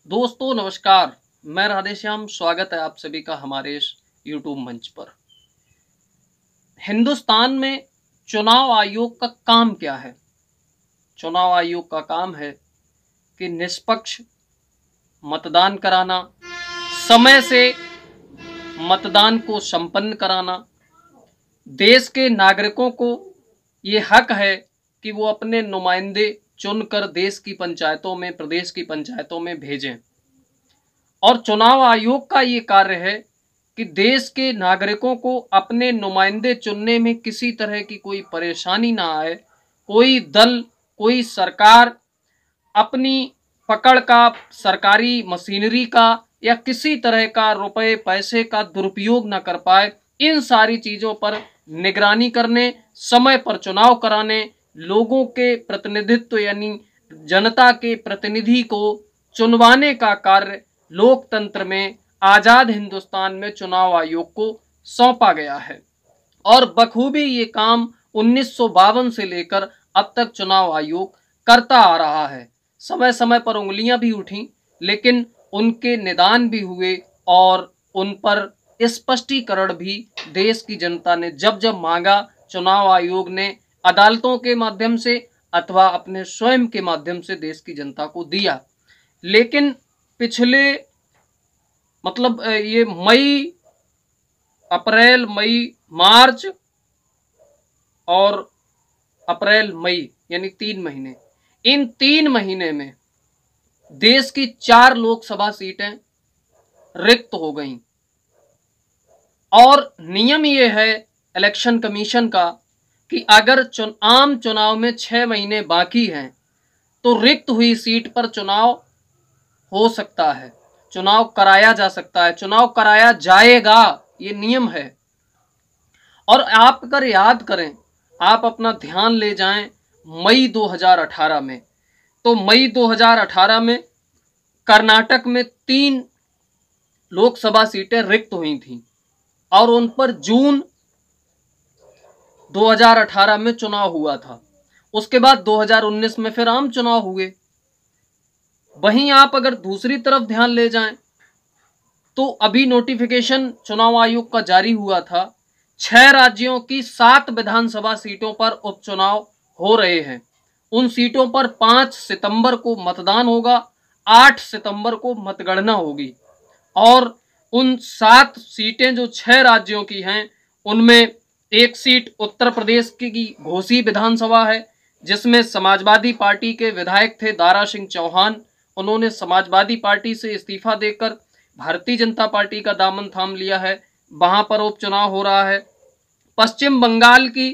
दोस्तों नमस्कार, मैं राधेश्याम। स्वागत है आप सभी का हमारे इस यूट्यूब मंच पर। हिंदुस्तान में चुनाव आयोग का काम क्या है? चुनाव आयोग का काम है कि निष्पक्ष मतदान कराना, समय से मतदान को संपन्न कराना। देश के नागरिकों को ये हक है कि वो अपने नुमाइंदे चुनकर देश की पंचायतों में, प्रदेश की पंचायतों में भेजें। और चुनाव आयोग का ये कार्य है कि देश के नागरिकों को अपने नुमाइंदे चुनने में किसी तरह की कोई परेशानी ना आए। कोई दल, कोई सरकार अपनी पकड़ का, सरकारी मशीनरी का या किसी तरह का रुपए पैसे का दुरुपयोग न कर पाए। इन सारी चीज़ों पर निगरानी करने, समय पर चुनाव कराने, लोगों के प्रतिनिधित्व यानी जनता के प्रतिनिधि को चुनवाने का कार्य लोकतंत्र में, आज़ाद हिंदुस्तान में चुनाव आयोग को सौंपा गया है। और बखूबी ये काम 1952 से लेकर अब तक चुनाव आयोग करता आ रहा है। समय समय पर उंगलियां भी उठी, लेकिन उनके निदान भी हुए और उन पर स्पष्टीकरण भी देश की जनता ने जब जब मांगा, चुनाव आयोग ने अदालतों के माध्यम से अथवा अपने स्वयं के माध्यम से देश की जनता को दिया। लेकिन पिछले ये मई, अप्रैल, मई, मार्च और अप्रैल मई यानी 3 महीने, इन 3 महीने में देश की 4 लोकसभा सीटें रिक्त हो गईं। और नियम ये है इलेक्शन कमीशन का कि अगर आम चुनाव में 6 महीने बाकी हैं तो रिक्त हुई सीट पर चुनाव हो सकता है, चुनाव कराया जा सकता है, चुनाव कराया जाएगा, ये नियम है। और आप अगर याद करें, आप अपना ध्यान ले जाएं मई 2018 में, तो मई 2018 में कर्नाटक में 3 लोकसभा सीटें रिक्त हुई थीं और उन पर जून 2018 में चुनाव हुआ था। उसके बाद 2019 में फिर आम चुनाव हुए। वहीं आप अगर दूसरी तरफ ध्यान ले जाएं तो अभी नोटिफिकेशन चुनाव आयोग का जारी हुआ था। 6 राज्यों की 7 विधानसभा सीटों पर उपचुनाव हो रहे हैं। उन सीटों पर 5 सितंबर को मतदान होगा, 8 सितंबर को मतगणना होगी। और उन 7 सीटें जो 6 राज्यों की हैं, उनमें एक सीट उत्तर प्रदेश की घोसी विधानसभा है, जिसमें समाजवादी पार्टी के विधायक थे दारा सिंह चौहान। उन्होंने समाजवादी पार्टी से इस्तीफा देकर भारतीय जनता पार्टी का दामन थाम लिया है। वहां पर उपचुनाव हो रहा है। पश्चिम बंगाल की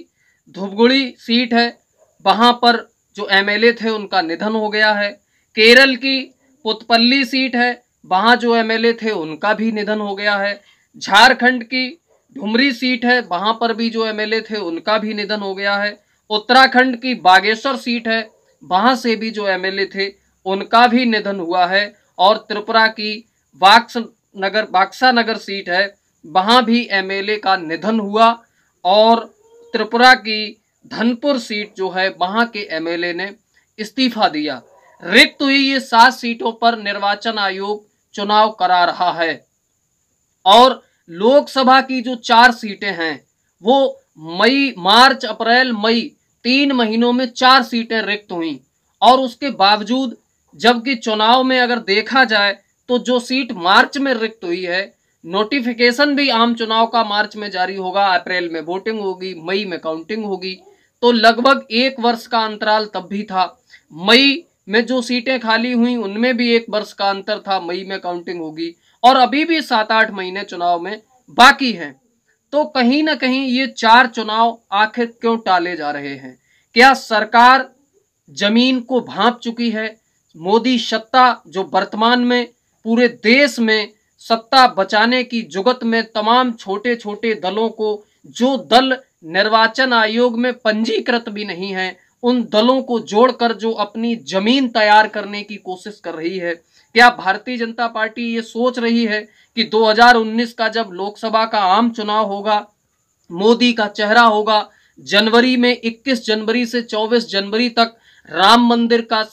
धुपगुड़ी सीट है, वहां पर जो एमएलए थे उनका निधन हो गया है। केरल की पुतपल्ली सीट है, वहां जो एमएलए थे उनका भी निधन हो गया है। झारखंड की ढुमरी सीट है, वहां पर भी जो एमएलए थे उनका भी निधन हो गया है। उत्तराखंड की बागेश्वर सीट है, वहां से भी जो एमएलए थे उनका भी निधन हुआ है। और त्रिपुरा की बाक्सा नगर सीट है, वहां भी एमएलए का निधन हुआ। और त्रिपुरा की धनपुर सीट जो है, वहां के एमएलए ने इस्तीफा दिया। रिक्त हुई ये 7 सीटों पर निर्वाचन आयोग चुनाव करा रहा है। और लोकसभा की जो 4 सीटें हैं, वो मई, मार्च, अप्रैल, मई 3 महीनों में 4 सीटें रिक्त हुई। और उसके बावजूद, जबकि चुनाव में अगर देखा जाए तो जो सीट मार्च में रिक्त हुई है, नोटिफिकेशन भी आम चुनाव का मार्च में जारी होगा, अप्रैल में वोटिंग होगी, मई में काउंटिंग होगी, तो लगभग 1 वर्ष का अंतराल तब भी था। मई में जो सीटें खाली हुई उनमें भी 1 वर्ष का अंतर था, मई में काउंटिंग होगी। और अभी भी 7-8 महीने चुनाव में बाकी हैं। तो कहीं ना कहीं ये 4 चुनाव आखिर क्यों टाले जा रहे हैं? क्या सरकार जमीन को भांप चुकी है? मोदी सत्ता जो वर्तमान में पूरे देश में सत्ता बचाने की जुगत में तमाम छोटे छोटे दलों को, जो दल निर्वाचन आयोग में पंजीकृत भी नहीं है, उन दलों को जोड़कर जो अपनी जमीन तैयार करने की कोशिश कर रही है। क्या भारतीय जनता पार्टी ये सोच रही है कि 2019 का जब लोकसभा का आम चुनाव होगा, मोदी का चेहरा होगा, जनवरी में 21 जनवरी से 24 जनवरी तक राम मंदिर का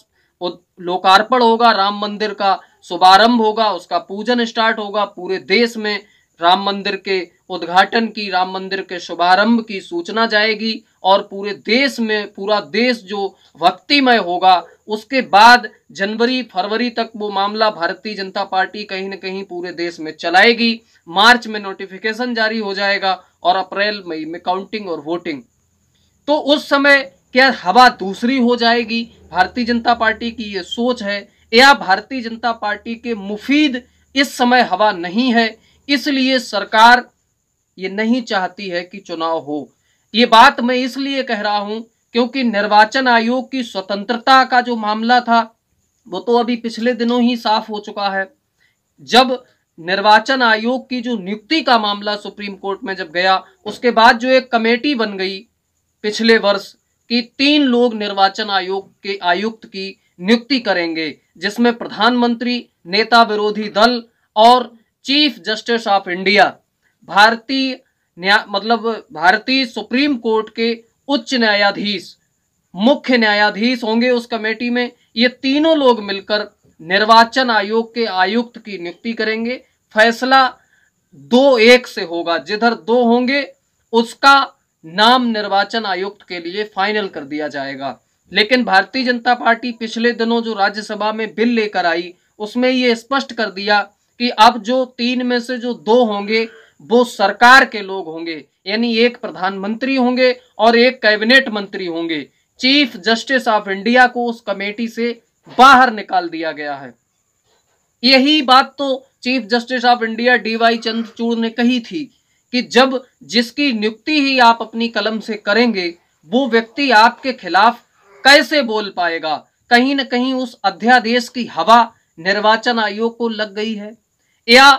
लोकार्पण होगा, राम मंदिर का शुभारंभ होगा, उसका पूजन स्टार्ट होगा, पूरे देश में राम मंदिर के उद्घाटन की, राम मंदिर के शुभारंभ की सूचना जाएगी और पूरे देश में, पूरा देश जो भक्तिमय होगा। उसके बाद जनवरी फरवरी तक वो मामला भारतीय जनता पार्टी कहीं न कहीं पूरे देश में चलाएगी। मार्च में नोटिफिकेशन जारी हो जाएगा और अप्रैल मई में काउंटिंग और वोटिंग। तो उस समय क्या हवा दूसरी हो जाएगी? भारतीय जनता पार्टी की ये सोच है, या भारतीय जनता पार्टी के मुफीद इस समय हवा नहीं है, इसलिए सरकार ये नहीं चाहती है कि चुनाव हो। ये बात मैं इसलिए कह रहा हूं क्योंकि निर्वाचन आयोग की स्वतंत्रता का जो मामला था वो तो अभी पिछले दिनों ही साफ हो चुका है। जब निर्वाचन आयोग की जो नियुक्ति का मामला सुप्रीम कोर्ट में जब गया, उसके बाद जो एक कमेटी बन गई पिछले वर्ष कि 3 लोग निर्वाचन आयोग के आयुक्त की नियुक्ति करेंगे, जिसमें प्रधानमंत्री, नेता विरोधी दल और चीफ जस्टिस ऑफ इंडिया, भारतीय सुप्रीम कोर्ट के उच्च न्यायाधीश, मुख्य न्यायाधीश होंगे उस कमेटी में। ये तीनों लोग मिलकर निर्वाचन आयोग के आयुक्त की नियुक्ति करेंगे। फैसला 2-1 से होगा, जिधर 2 होंगे उसका नाम निर्वाचन आयुक्त के लिए फाइनल कर दिया जाएगा। लेकिन भारतीय जनता पार्टी पिछले दिनों जो राज्यसभा में बिल लेकर आई, उसमें ये स्पष्ट कर दिया कि अब जो 3 में से जो 2 होंगे वो सरकार के लोग होंगे, यानी एक प्रधानमंत्री होंगे और एक कैबिनेट मंत्री होंगे। चीफ जस्टिस ऑफ इंडिया को उस कमेटी से बाहर निकाल दिया गया है। यही बात तो chief justice of India DY Chandrachud ने कही थी कि जब जिसकी नियुक्ति ही आप अपनी कलम से करेंगे, वो व्यक्ति आपके खिलाफ कैसे बोल पाएगा। कहीं न कहीं उस अध्यादेश की हवा निर्वाचन आयोग को लग गई है, या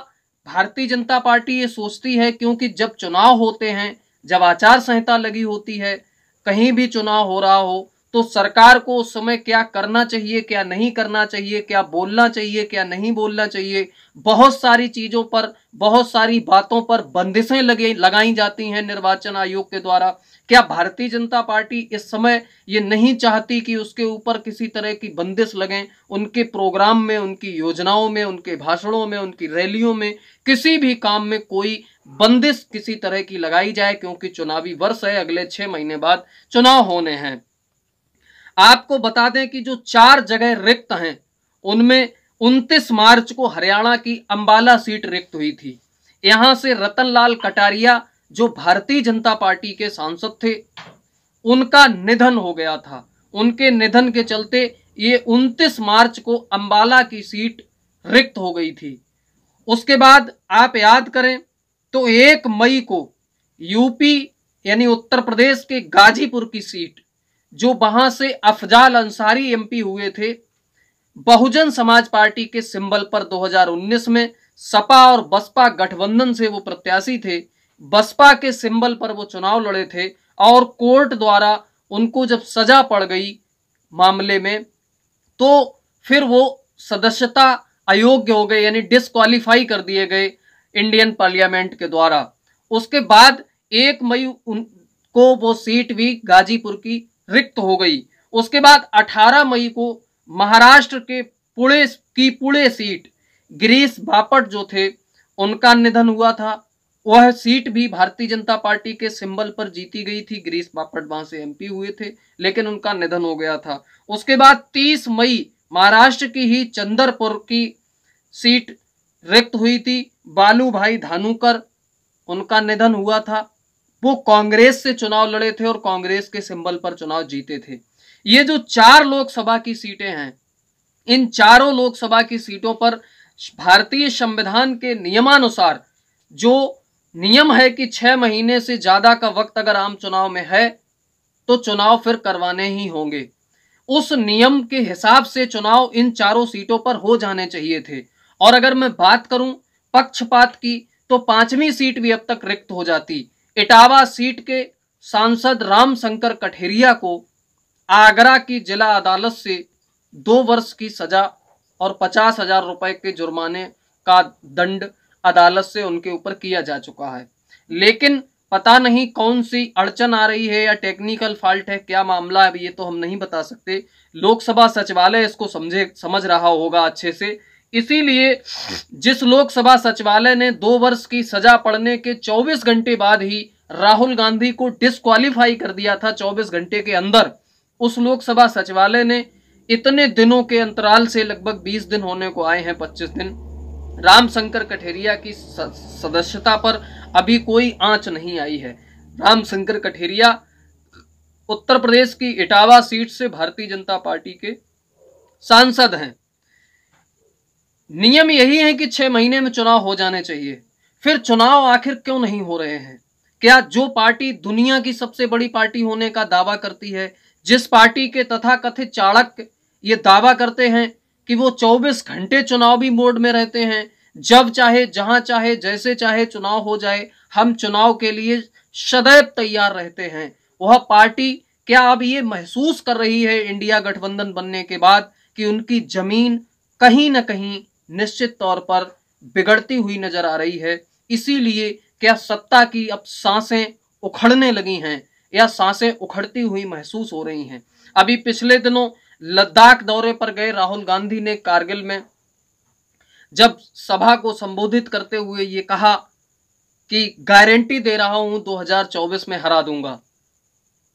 भारतीय जनता पार्टी ये सोचती है क्योंकि जब चुनाव होते हैं, जब आचार संहिता लगी होती है, कहीं भी चुनाव हो रहा हो, तो सरकार को उस समय क्या करना चाहिए, क्या नहीं करना चाहिए, क्या बोलना चाहिए, क्या नहीं बोलना चाहिए, बहुत सारी चीजों पर, बहुत सारी बातों पर बंदिशें लगाई जाती हैं निर्वाचन आयोग के द्वारा। क्या भारतीय जनता पार्टी इस समय ये नहीं चाहती कि उसके ऊपर किसी तरह की बंदिश लगें? उनके प्रोग्राम में, उनकी योजनाओं में, उनके भाषणों में, उनकी रैलियों में, किसी भी काम में कोई बंदिश किसी तरह की लगाई जाए, क्योंकि चुनावी वर्ष है, अगले 6 महीने बाद चुनाव होने हैं। आपको बता दें कि जो 4 जगह रिक्त हैं, उनमें 29 मार्च को हरियाणा की अंबाला सीट रिक्त हुई थी। यहां से रतनलाल कटारिया जो भारतीय जनता पार्टी के सांसद थे, उनका निधन हो गया था। उनके निधन के चलते ये 29 मार्च को अंबाला की सीट रिक्त हो गई थी। उसके बाद आप याद करें तो 1 मई को यूपी यानी उत्तर प्रदेश के गाजीपुर की सीट, जो वहां से अफजाल अंसारी MP हुए थे, बहुजन समाज पार्टी के सिंबल पर 2019 में सपा और बसपा गठबंधन से वो प्रत्याशी थे। बसपा के सिंबल पर वो चुनाव लड़े थे और कोर्ट द्वारा उनको जब सजा पड़ गई मामले में, तो फिर वो सदस्यता अयोग्य हो गए, यानी डिस्क्वालीफाई कर दिए गए इंडियन पार्लियामेंट के द्वारा। उसके बाद 1 मई को वो सीट भी गाजीपुर की रिक्त हो गई। उसके बाद 18 मई को महाराष्ट्र के पुणे सीट गिरीश बापट जो थे, उनका निधन हुआ था। वह सीट भी भारतीय जनता पार्टी के सिंबल पर जीती गई थी। गिरीश बापट वहां से MP हुए थे, लेकिन उनका निधन हो गया था। उसके बाद 30 मई महाराष्ट्र की ही चंदरपुर की सीट रिक्त हुई थी। बालू भाई धानूकर, उनका निधन हुआ था। वो कांग्रेस से चुनाव लड़े थे और कांग्रेस के सिंबल पर चुनाव जीते थे। ये जो 4 लोकसभा की सीटें हैं, इन चारों लोकसभा की सीटों पर भारतीय संविधान के नियमानुसार जो नियम है कि 6 महीने से ज्यादा का वक्त अगर आम चुनाव में है तो चुनाव फिर करवाने ही होंगे। उस नियम के हिसाब से चुनाव इन चारों सीटों पर हो जाने चाहिए थे। और अगर मैं बात करूं पक्षपात की, तो 5वीं सीट भी अब तक रिक्त हो जाती। इटावा सीट के सांसद रामशंकर कठेरिया को आगरा की जिला अदालत से 2 वर्ष की सजा और 50,000 रुपए के जुर्माने का दंड अदालत से उनके ऊपर किया जा चुका है। लेकिन पता नहीं कौन सी अड़चन आ रही है या टेक्निकल फॉल्ट है, क्या मामला है ये तो हम नहीं बता सकते। लोकसभा सचिवालय इसको समझ रहा होगा अच्छे से, इसीलिए जिस लोकसभा सचिवालय ने 2 वर्ष की सजा पड़ने के 24 घंटे बाद ही राहुल गांधी को डिस्क्वालीफाई कर दिया था, 24 घंटे के अंदर, उस लोकसभा सचिवालय ने इतने दिनों के अंतराल से, लगभग 20 दिन होने को आए हैं, 25 दिन, रामशंकर कठेरिया की सदस्यता पर अभी कोई आंच नहीं आई है। रामशंकर कठेरिया उत्तर प्रदेश की इटावा सीट से भारतीय जनता पार्टी के सांसद हैं। नियम यही है कि 6 महीने में चुनाव हो जाने चाहिए, फिर चुनाव आखिर क्यों नहीं हो रहे हैं? क्या जो पार्टी दुनिया की सबसे बड़ी पार्टी होने का दावा करती है, जिस पार्टी के तथाकथित चाणक्य ये दावा करते हैं कि वो 24 घंटे चुनावी मोड में रहते हैं, जब चाहे, जहां चाहे, जैसे चाहे चुनाव हो जाए, हम चुनाव के लिए सदैव तैयार रहते हैं, वह पार्टी क्या अब ये महसूस कर रही है इंडिया गठबंधन बनने के बाद कि उनकी जमीन कहीं ना कहीं निश्चित तौर पर बिगड़ती हुई नजर आ रही है? इसीलिए क्या सत्ता की अब सांसें उखड़ने लगी हैं या सांसें उखड़ती हुई महसूस हो रही हैं? अभी पिछले दिनों लद्दाख दौरे पर गए राहुल गांधी ने कारगिल में जब सभा को संबोधित करते हुए ये कहा कि गारंटी दे रहा हूं 2024 में हरा दूंगा,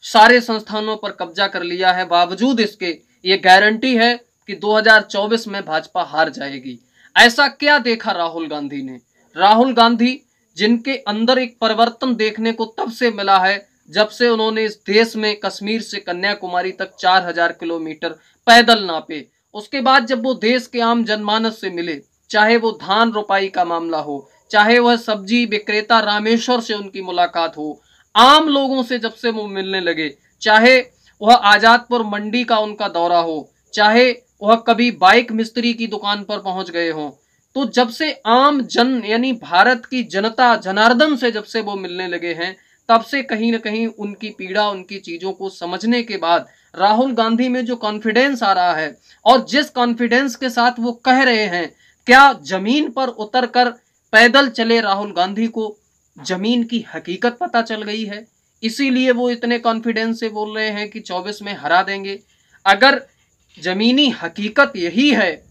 सारे संस्थानों पर कब्जा कर लिया है, बावजूद इसके ये गारंटी है कि 2024 में भाजपा हार जाएगी। ऐसा क्या देखा राहुल गांधी ने? राहुल गांधी जिनके अंदर एक परिवर्तन देखने को तब से मिला है जब से उन्होंने इस देश में कश्मीर से कन्याकुमारी तक 4000 किलोमीटर पैदल नापे। उसके बाद जब वो देश के आम जनमानस से मिले, चाहे वो धान रोपाई का मामला हो, चाहे वह सब्जी विक्रेता रामेश्वर से उनकी मुलाकात हो, आम लोगों से जब से वो मिलने लगे, चाहे वह आजादपुर मंडी का उनका दौरा हो, चाहे वह कभी बाइक मिस्त्री की दुकान पर पहुंच गए हों, तो जब से आम जन यानी भारत की जनता जनार्दन से जब से वो मिलने लगे हैं, तब से कहीं ना कहीं उनकी पीड़ा, उनकी चीजों को समझने के बाद राहुल गांधी में जो कॉन्फिडेंस आ रहा है और जिस कॉन्फिडेंस के साथ वो कह रहे हैं, क्या जमीन पर उतरकर पैदल चले राहुल गांधी को जमीन की हकीकत पता चल गई है? इसीलिए वो इतने कॉन्फिडेंस से बोल रहे हैं कि 24 में हरा देंगे। अगर जमीनी हकीकत यही है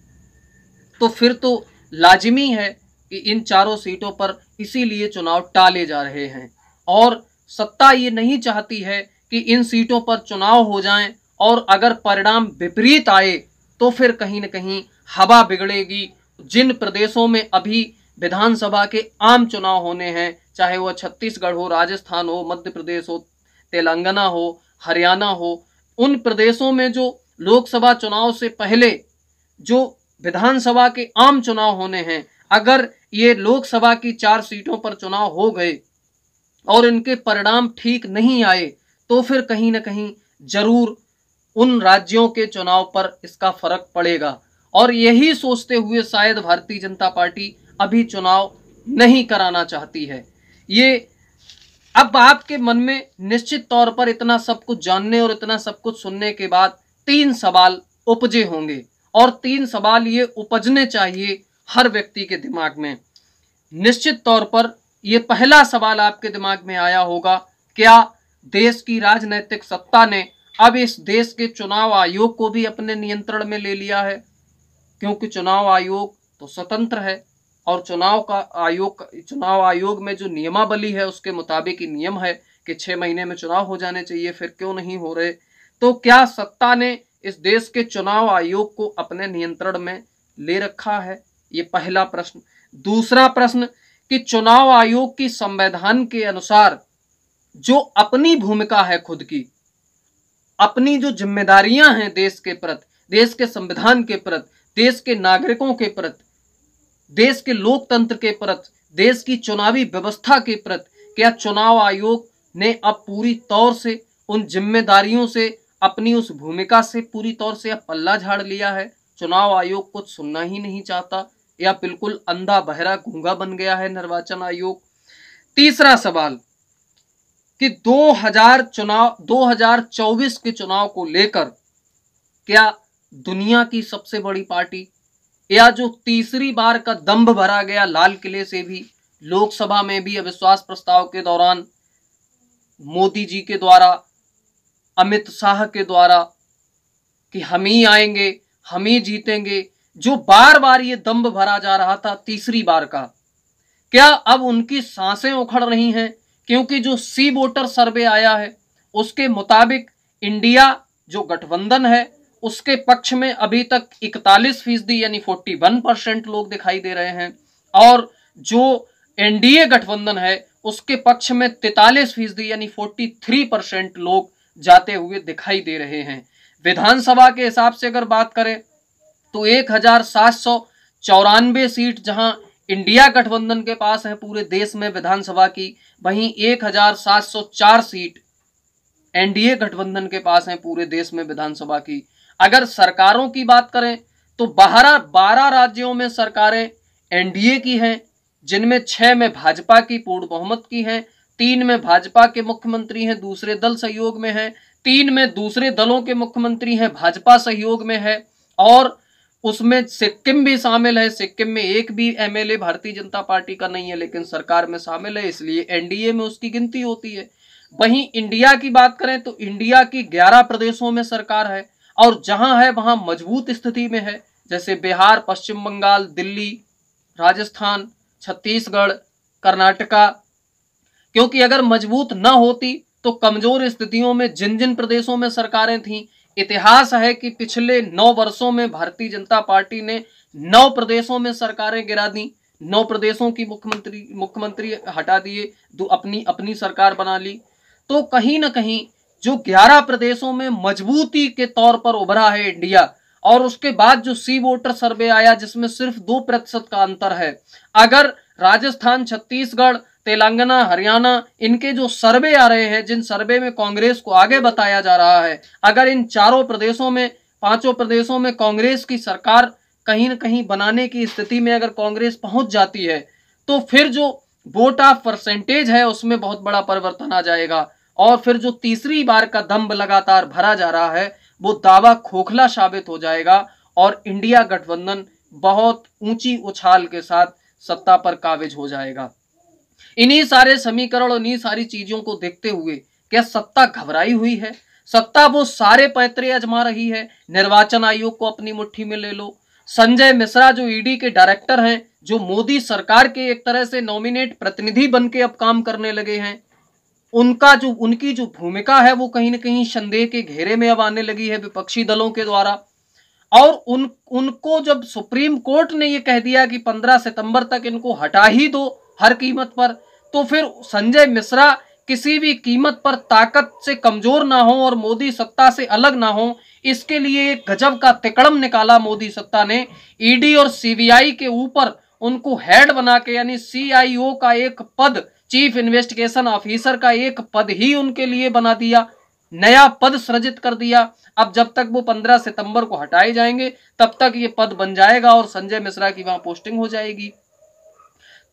तो फिर तो लाजिमी है कि इन चारों सीटों पर इसीलिए चुनाव टाले जा रहे हैं, और सत्ता ये नहीं चाहती है कि इन सीटों पर चुनाव हो जाएं, और अगर परिणाम विपरीत आए तो फिर कहीं न कहीं हवा बिगड़ेगी। जिन प्रदेशों में अभी विधानसभा के आम चुनाव होने हैं, चाहे वह छत्तीसगढ़ हो, राजस्थान हो, मध्य प्रदेश हो, तेलंगाना हो, हरियाणा हो, उन प्रदेशों में जो लोकसभा चुनाव से पहले जो विधानसभा के आम चुनाव होने हैं, अगर ये लोकसभा की 4 सीटों पर चुनाव हो गए और इनके परिणाम ठीक नहीं आए, तो फिर कहीं ना कहीं जरूर उन राज्यों के चुनाव पर इसका फर्क पड़ेगा। और यही सोचते हुए शायद भारतीय जनता पार्टी अभी चुनाव नहीं कराना चाहती है। ये अब आपके मन में निश्चित तौर पर इतना सब कुछ जानने और इतना सब कुछ सुनने के बाद 3 सवाल उपजे होंगे, और 3 सवाल ये उपजने चाहिए हर व्यक्ति के दिमाग में। निश्चित तौर पर ये पहला सवाल आपके दिमाग में आया होगा, क्या देश की राजनीतिक सत्ता ने अब इस देश के चुनाव आयोग को भी अपने नियंत्रण में ले लिया है? क्योंकि चुनाव आयोग तो स्वतंत्र है और चुनाव आयोग में जो नियमावली है उसके मुताबिक ही नियम है कि 6 महीने में चुनाव हो जाने चाहिए, फिर क्यों नहीं हो रहे? तो क्या सत्ता ने इस देश के चुनाव आयोग को अपने नियंत्रण में ले रखा है? ये पहला प्रश्न। दूसरा प्रश्न कि चुनाव आयोग की संविधान के अनुसार जो अपनी भूमिका है, खुद की अपनी जो जिम्मेदारियां हैं देश के प्रति, देश के संविधान के प्रति, देश के नागरिकों के प्रति, देश के लोकतंत्र के प्रति, देश की चुनावी व्यवस्था के प्रति, क्या चुनाव आयोग ने अब पूरी तौर से उन जिम्मेदारियों से, अपनी उस भूमिका से पूरी तौर से अब पल्ला झाड़ लिया है? चुनाव आयोग कुछ सुनना ही नहीं चाहता या बिल्कुल अंधा बहरा गूंगा बन गया है निर्वाचन आयोग? तीसरा सवाल कि 2024 के चुनाव को लेकर क्या दुनिया की सबसे बड़ी पार्टी या जो तीसरी बार का दंभ भरा गया लाल किले से भी, लोकसभा में भी अविश्वास प्रस्ताव के दौरान मोदी जी के द्वारा, अमित शाह के द्वारा कि हम ही आएंगे, हम ही जीतेंगे, जो बार बार ये दंभ भरा जा रहा था तीसरी बार का, क्या अब उनकी सांसें उखड़ रही हैं? क्योंकि जो सी वोटर सर्वे आया है उसके मुताबिक इंडिया जो गठबंधन है उसके पक्ष में अभी तक 41% यानी 41% लोग दिखाई दे रहे हैं, और जो एनडीए गठबंधन है उसके पक्ष में 43% यानी 43% लोग जाते हुए दिखाई दे रहे हैं। विधानसभा के हिसाब से अगर बात करें तो 1794 सीट जहां इंडिया गठबंधन के पास है पूरे देश में विधानसभा की, वहीं 1704 सीट एनडीए गठबंधन के पास है पूरे देश में विधानसभा की। अगर सरकारों की बात करें तो 12 राज्यों में सरकारें एनडीए की हैं, जिनमें 6 में भाजपा की पूर्ण बहुमत की हैं, 3 में भाजपा के मुख्यमंत्री हैं, दूसरे दल सहयोग में हैं, 3 में दूसरे दलों के मुख्यमंत्री हैं, भाजपा सहयोग में है, और उसमें सिक्किम भी शामिल है। सिक्किम में एक भी एमएलए भारतीय जनता पार्टी का नहीं है लेकिन सरकार में शामिल है, इसलिए एनडीए में उसकी गिनती होती है। वहीं इंडिया की बात करें तो इंडिया की 11 प्रदेशों में सरकार है, और जहां है वहां मजबूत स्थिति में है, जैसे बिहार, पश्चिम बंगाल, दिल्ली, राजस्थान, छत्तीसगढ़, कर्नाटका। क्योंकि अगर मजबूत न होती तो कमजोर स्थितियों में जिन जिन प्रदेशों में सरकारें थीं, इतिहास है कि पिछले 9 वर्षों में भारतीय जनता पार्टी ने 9 प्रदेशों में सरकारें गिरा दी, 9 प्रदेशों की मुख्यमंत्री हटा दिए, अपनी सरकार बना ली। तो कहीं ना कहीं जो 11 प्रदेशों में मजबूती के तौर पर उभरा है इंडिया, और उसके बाद जो सी वोटर सर्वे आया जिसमें सिर्फ 2% का अंतर है। अगर राजस्थान, छत्तीसगढ़, तेलंगाना, हरियाणा, इनके जो सर्वे आ रहे हैं, जिन सर्वे में कांग्रेस को आगे बताया जा रहा है, अगर इन 4 प्रदेशों में, 5 प्रदेशों में कांग्रेस की सरकार कहीं न कहीं बनाने की स्थिति में अगर कांग्रेस पहुंच जाती है तो फिर जो वोट ऑफ परसेंटेज है उसमें बहुत बड़ा परिवर्तन आ जाएगा, और फिर जो तीसरी बार का दंभ लगातार भरा जा रहा है वो दावा खोखला साबित हो जाएगा, और इंडिया गठबंधन बहुत ऊंची उछाल के साथ सत्ता पर काबिज हो जाएगा। इन्हीं सारे समीकरण और इन्हीं सारी चीजों को देखते हुए क्या सत्ता घबराई हुई है? सत्ता वो सारे पैतरे आजमा रही है। निर्वाचन आयोग को अपनी मुट्ठी में ले लो। संजय मिश्रा जो ईडी के डायरेक्टर हैं, जो मोदी सरकार के एक तरह से नॉमिनेट प्रतिनिधि बन के अब काम करने लगे हैं, उनकी जो भूमिका है वो कहीं ना कहीं संदेह के घेरे में अब आने लगी है विपक्षी दलों के द्वारा। और उनको जब सुप्रीम कोर्ट ने ये कह दिया कि 15 सितंबर तक इनको हटा ही दो हर कीमत पर, तो फिर संजय मिश्रा किसी भी कीमत पर ताकत से कमजोर ना हो और मोदी सत्ता से अलग ना हो, इसके लिए एक गजब का तिकड़म निकाला मोदी सत्ता ने। ईडी और सीबीआई के ऊपर उनको हेड बना के, यानी सीआईओ का एक पद, चीफ इन्वेस्टिगेशन ऑफिसर का एक पद ही उनके लिए बना दिया, नया पद सृजित कर दिया। अब जब तक वो 15 सितंबर को हटाए जाएंगे तब तक ये पद बन जाएगा और संजय मिश्रा की वहां पोस्टिंग हो जाएगी।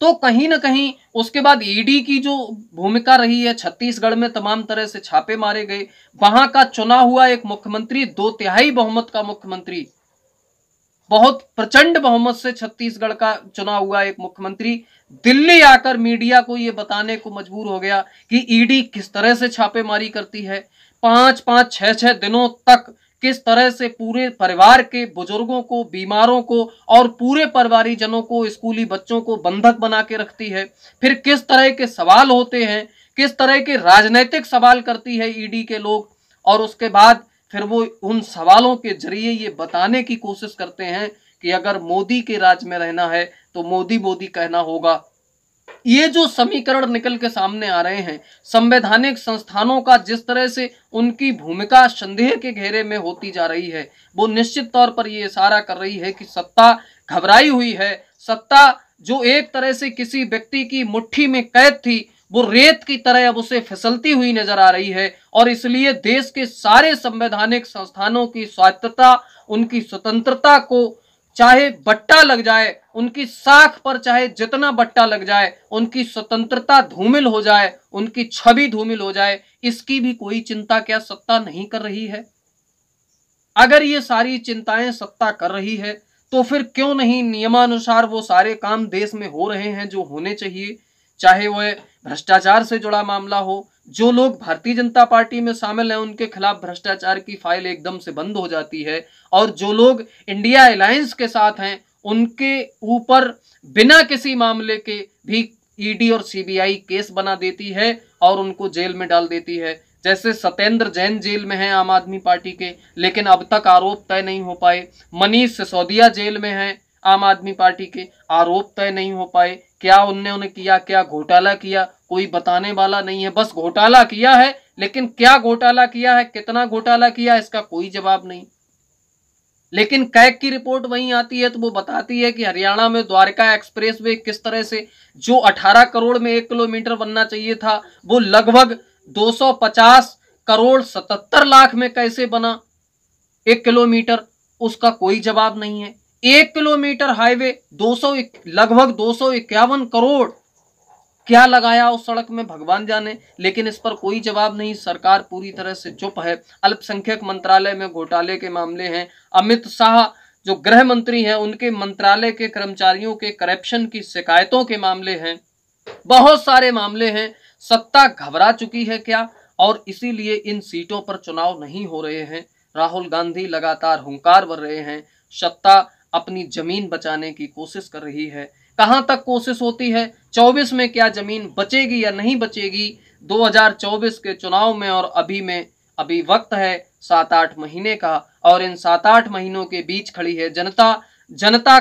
तो कहीं ना कहीं उसके बाद ईडी की जो भूमिका रही है, छत्तीसगढ़ में तमाम तरह से छापे मारे गए, वहां का चुना हुआ एक मुख्यमंत्री, 2/3 बहुमत का मुख्यमंत्री, बहुत प्रचंड बहुमत से छत्तीसगढ़ का चुना हुआ एक मुख्यमंत्री दिल्ली आकर मीडिया को यह बताने को मजबूर हो गया कि ईडी किस तरह से छापेमारी करती है, 5-5, 6-6 दिनों तक किस तरह से पूरे परिवार के बुजुर्गों को, बीमारों को और पूरे परिवारीजनों को, स्कूली बच्चों को बंधक बना के रखती है। फिर किस तरह के सवाल होते हैं, किस तरह के राजनीतिक सवाल करती है ईडी के लोग, और उसके बाद फिर वो उन सवालों के जरिए ये बताने की कोशिश करते हैं कि अगर मोदी के राज में रहना है तो मोदी मोदी कहना होगा। ये जो समीकरण निकल के सामने आ रहे हैं, संवैधानिक संस्थानों का जिस तरह से उनकी भूमिका संदेह के घेरे में होती जा रही है, वो निश्चित तौर पर ये इशारा कर रही है कि सत्ता घबराई हुई है। सत्ता जो एक तरह से किसी व्यक्ति की मुट्ठी में कैद थी, वो रेत की तरह अब उसे फिसलती हुई नजर आ रही है, और इसलिए देश के सारे संवैधानिक संस्थानों की स्वायत्तता, उनकी स्वतंत्रता को चाहे बट्टा लग जाए, उनकी साख पर चाहे जितना बट्टा लग जाए, उनकी स्वतंत्रता धूमिल हो जाए, उनकी छवि धूमिल हो जाए, इसकी भी कोई चिंता क्या सत्ता नहीं कर रही है? अगर ये सारी चिंताएं सत्ता कर रही है तो फिर क्यों नहीं नियमानुसार वो सारे काम देश में हो रहे हैं जो होने चाहिए, चाहे वह भ्रष्टाचार से जुड़ा मामला हो, जो लोग भारतीय जनता पार्टी में शामिल हैं उनके खिलाफ भ्रष्टाचार की फाइल एकदम से बंद हो जाती है, और जो लोग इंडिया अलायंस के साथ हैं उनके ऊपर बिना किसी मामले के भी ईडी और सीबीआई केस बना देती है और उनको जेल में डाल देती है। जैसे सत्येंद्र जैन जेल में हैं आम आदमी पार्टी के, लेकिन अब तक आरोप तय नहीं हो पाए। मनीष सिसोदिया जेल में हैं आम आदमी पार्टी के, आरोप तय नहीं हो पाए। क्या उन्होंने किया, क्या घोटाला किया, कोई बताने वाला नहीं है। बस घोटाला किया है, लेकिन क्या घोटाला किया है, कितना घोटाला किया है, इसका कोई जवाब नहीं। लेकिन कैग की रिपोर्ट वहीं आती है तो वो बताती है कि हरियाणा में द्वारका एक्सप्रेसवे किस तरह से, जो 18 करोड़ में 1 किलोमीटर बनना चाहिए था, वो लगभग 250 करोड़ 77 लाख में कैसे बना 1 किलोमीटर, उसका कोई जवाब नहीं है। 1 किलोमीटर हाईवे लगभग 251 करोड़ क्या लगाया उस सड़क में भगवान जाने, लेकिन इस पर कोई जवाब नहीं। सरकार पूरी तरह से चुप है। अल्पसंख्यक मंत्रालय में घोटाले के मामले हैं। अमित शाह जो गृह मंत्री हैं उनके मंत्रालय के कर्मचारियों के करप्शन की शिकायतों के मामले हैं। बहुत सारे मामले हैं। सत्ता घबरा चुकी है क्या, और इसीलिए इन सीटों पर चुनाव नहीं हो रहे हैं। राहुल गांधी लगातार हुंकार भर रहे हैं। सत्ता अपनी जमीन बचाने की कोशिश कर रही है। कहां तक कोशिश होती है, 24 में क्या जमीन बचेगी या नहीं बचेगी 2024 के चुनाव में, और अभी वक्त है 7-8 महीने का, और इन 7-8 महीनों के बीच खड़ी है जनता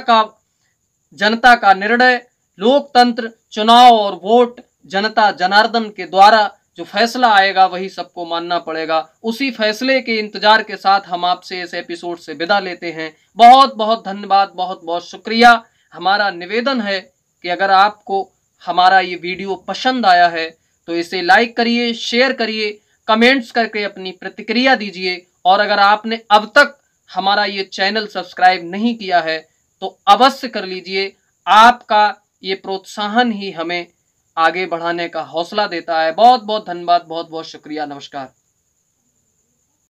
का निर्णय, लोकतंत्र, चुनाव और वोट। जनता जनार्दन के द्वारा जो फैसला आएगा वही सबको मानना पड़ेगा। उसी फैसले के इंतजार के साथ हम आपसे इस एपिसोड से विदा लेते हैं। बहुत बहुत धन्यवाद, बहुत बहुत शुक्रिया। हमारा निवेदन है कि अगर आपको हमारा ये वीडियो पसंद आया है तो इसे लाइक करिए, शेयर करिए, कमेंट्स करके अपनी प्रतिक्रिया दीजिए, और अगर आपने अब तक हमारा ये चैनल सब्सक्राइब नहीं किया है तो अवश्य कर लीजिए। आपका ये प्रोत्साहन ही हमें आगे बढ़ाने का हौसला देता है। बहुत बहुत धन्यवाद, बहुत बहुत शुक्रिया, नमस्कार।